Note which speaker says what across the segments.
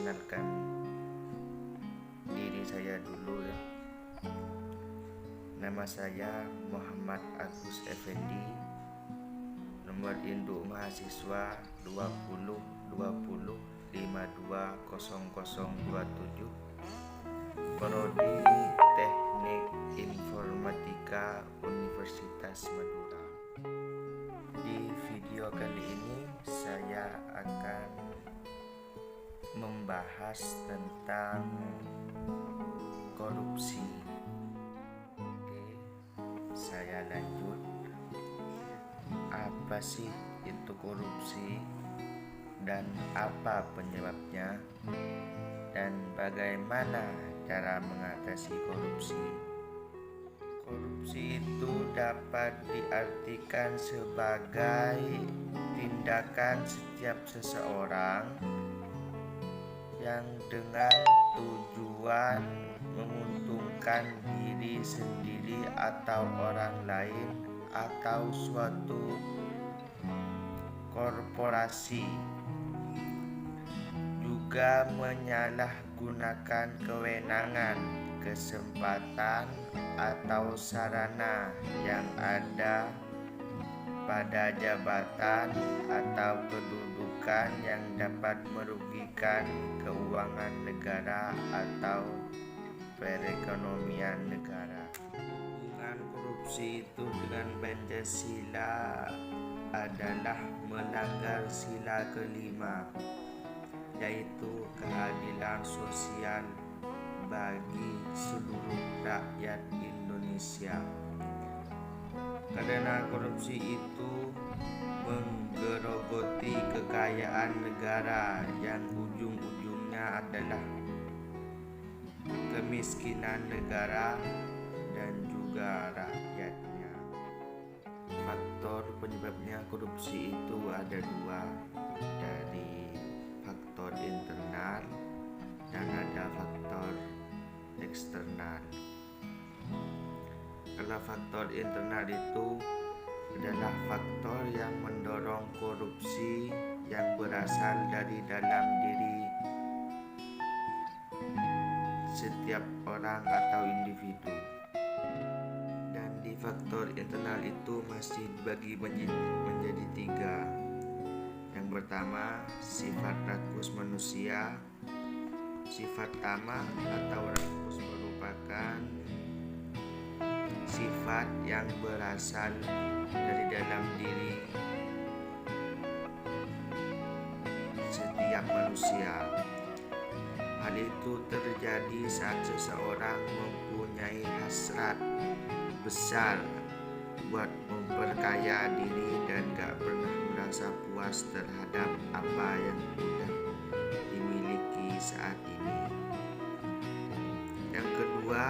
Speaker 1: perkenalkan diri saya dulu ya. Nama saya Muhammad Agus Effendi. Nomor induk mahasiswa 2020520027. Prodi Teknik Informatika Universitas Madura. Di video kali ini saya akan membahas tentang korupsi. Oke, saya lanjut. Apa sih itu korupsi dan apa penyebabnya, dan bagaimana cara mengatasi korupsi? Korupsi itu dapat diartikan sebagai tindakan setiap seseorang yang dengan tujuan menguntungkan diri sendiri atau orang lain atau suatu korporasi, juga menyalahgunakan kewenangan, kesempatan, atau sarana yang ada pada jabatan atau kedudukan yang dapat merugikan keuangan negara atau perekonomian negara. Hubungan korupsi itu dengan Pancasila adalah melanggar sila kelima, yaitu keadilan sosial bagi seluruh rakyat Indonesia. Karena korupsi itu menggerogoti kekayaan negara yang ujung-ujungnya adalah kemiskinan negara dan juga rakyatnya. Faktor penyebabnya korupsi itu ada dua, dari faktor internal dan ada faktor eksternal. Kalau faktor internal itu adalah faktor yang mendorong korupsi yang berasal dari dalam diri setiap orang atau individu. Dan di faktor internal itu masih dibagi menjadi tiga. Yang pertama, sifat rakus manusia. Sifat tamak atau rakus merupakan sifat yang berasal dari dalam diri setiap manusia. Hal itu terjadi saat seseorang mempunyai hasrat besar buat memperkaya diri dan gak pernah merasa puas terhadap apa yang sudah dimiliki saat ini. Yang kedua,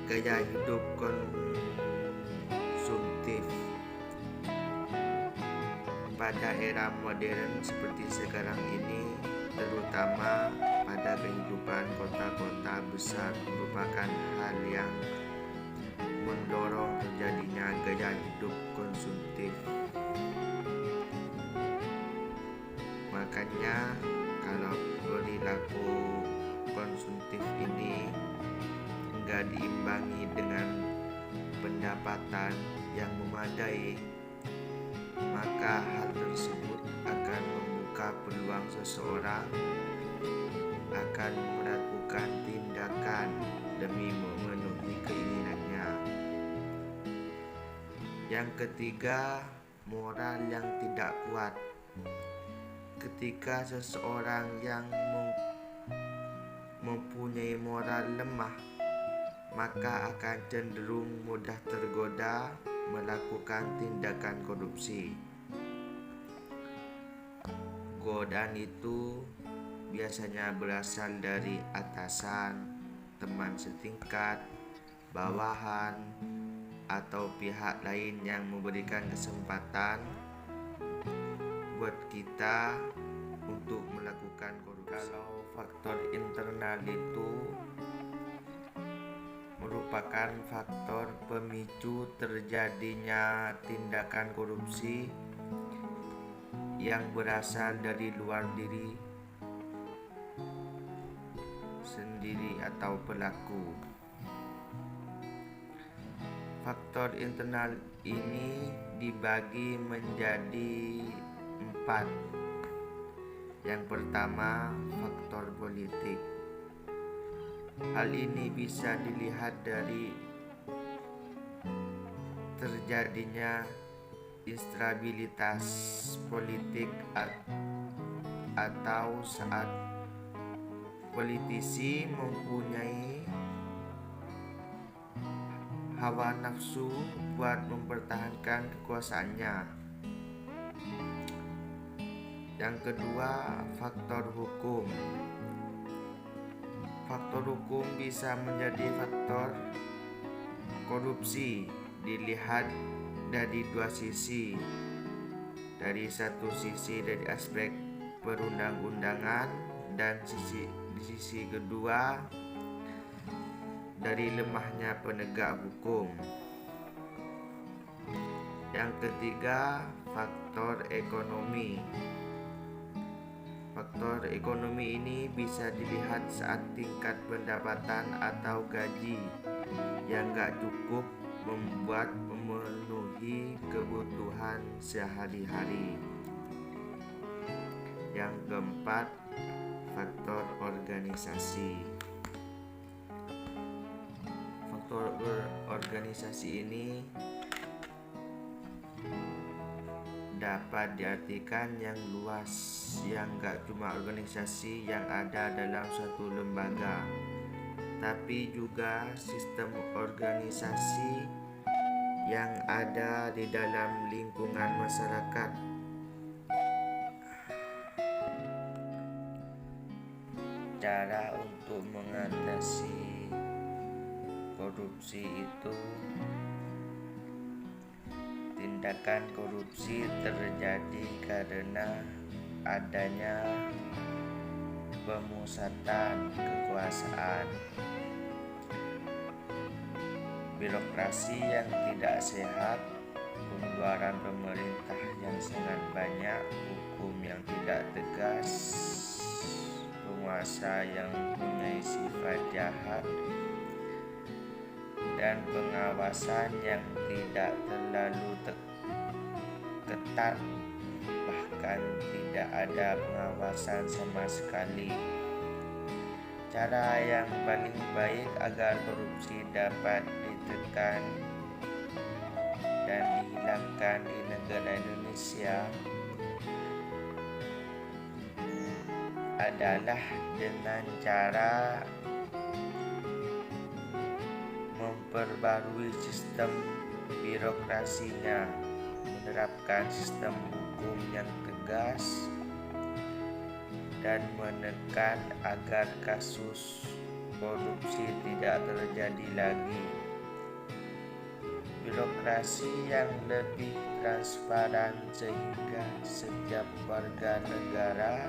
Speaker 1: gaya hidup konsumtif. Pada era modern seperti sekarang ini, terutama pada kehidupan kota-kota besar, merupakan hal yang mendorong terjadinya gaya hidup konsumtif. Makanya kalau perilaku konsumtif ini enggak diimbangi dengan pendapatan yang memadai, maka hal tersebut akan membuka peluang seseorang akan melakukan tindakan demi memenuhi keinginannya. Yang ketiga, moral yang tidak kuat. Ketika seseorang yang mempunyai moral lemah, maka akan cenderung mudah tergoda melakukan tindakan korupsi. Godaan itu biasanya berasal dari atasan, teman setingkat, bawahan, atau pihak lain yang memberikan kesempatan buat kita untuk melakukan korupsi. Kalau faktor internal itu merupakan faktor pemicu terjadinya tindakan korupsi yang berasal dari luar diri pendiri atau pelaku. Faktor internal ini dibagi menjadi 4. Yang pertama, faktor politik. Hal ini bisa dilihat dari terjadinya instabilitas politik atau saat politisi mempunyai hawa nafsu buat mempertahankan kekuasaannya. Yang kedua, faktor hukum. Faktor hukum bisa menjadi faktor korupsi dilihat dari dua sisi. Dari satu sisi dari aspek perundang-undangan dan di sisi kedua dari lemahnya penegak hukum. Yang ketiga, faktor ekonomi. Faktor ekonomi ini bisa dilihat saat tingkat pendapatan atau gaji yang gak cukup membuat memenuhi kebutuhan sehari-hari. Yang keempat, faktor organisasi. Faktor organisasi ini dapat diartikan yang luas, yang gak cuma organisasi yang ada dalam suatu lembaga, tapi juga sistem organisasi yang ada di dalam lingkungan masyarakat. Cara untuk mengatasi korupsi itu, tindakan korupsi terjadi karena adanya pemusatan kekuasaan, birokrasi yang tidak sehat, pengeluaran pemerintah yang sangat banyak, hukum yang tidak tegas, penguasa yang mempunyai sifat jahat, dan pengawasan yang tidak terlalu ketat, bahkan tidak ada pengawasan sama sekali. Cara yang paling baik agar korupsi dapat ditekan dan dihilangkan di negara Indonesia adalah dengan cara memperbarui sistem birokrasinya, menerapkan sistem hukum yang tegas, dan menekan agar kasus korupsi tidak terjadi lagi. Birokrasi yang lebih transparan sehingga setiap warga negara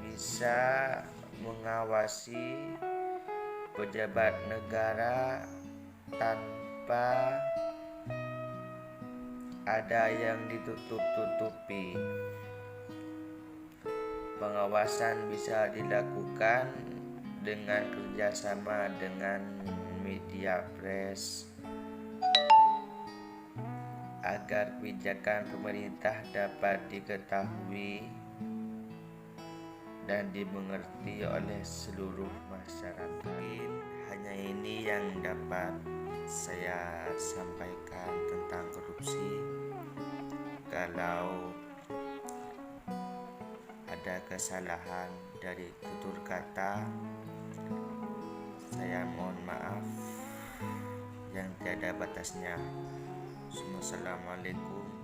Speaker 1: bisa mengawasi pejabat negara tanpa ada yang ditutup-tutupi. Pengawasan bisa dilakukan dengan kerjasama dengan media press agar kebijakan pemerintah dapat diketahui dan dimengerti oleh seluruh masyarakat. Mungkin hanya ini yang dapat saya sampaikan tentang korupsi. Kalau ada kesalahan dari tutur kata, saya mohon maaf yang tiada batasnya. Assalamualaikum